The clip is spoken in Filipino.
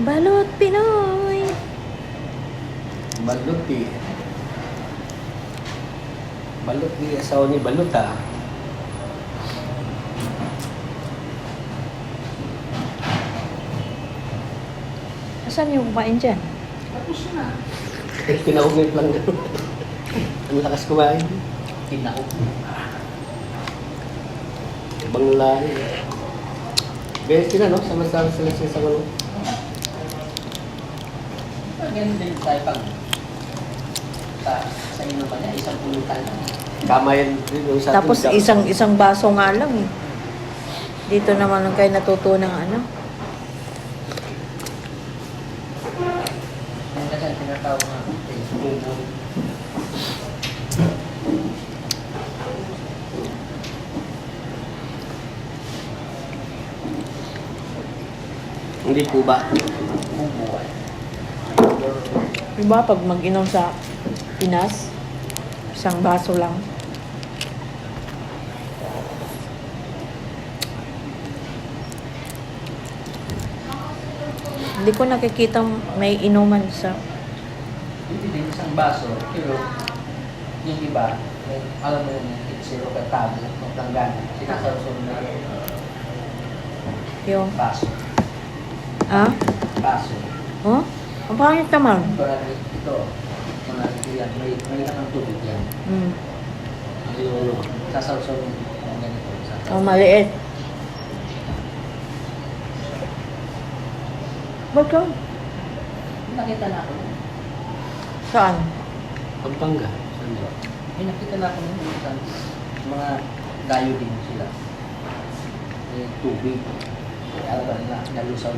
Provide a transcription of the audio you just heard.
Balot Pinoy. Balot eh. Balot ni asawa ni Balot ah. Asan yung kumain dyan? Tapos na. Pinaugit lang gano'n. Ang lakas kumain. Tinaog. Ibang lalaki. Best sila, no? Sama-sama sila sa ano. Ganun din tayo pag sa inuman niya, isang pulutan lang. Kamayan din yung sa Tapos atin. isang baso nga lang eh. Dito naman lang kayo natuto ng ano. Yan kasi ang tinatawag nga bubo. Hindi po ba? Bubo ay. Diba pag mag-inom sa Pinas, isang baso lang. Hindi ko nakikita may inuman sa... Hindi din isang baso, pero yung iba, alam mo yung zero ka tabo, magtanggan, sinasawsaw na Yung... baso. Ah? Baso. Oh? Ang pangit naman. Ito, mga yan, may lang tubig yan. Hmm. Yung ano. Sasawsaw yung ganito. Oh, maliit. Ba't ka? Nakita na ako. Saan? Pampanga. Saan ba? May nakita na ako ng minsan, mga dayo din sila. May tubig. Alam ba nila, nalusaw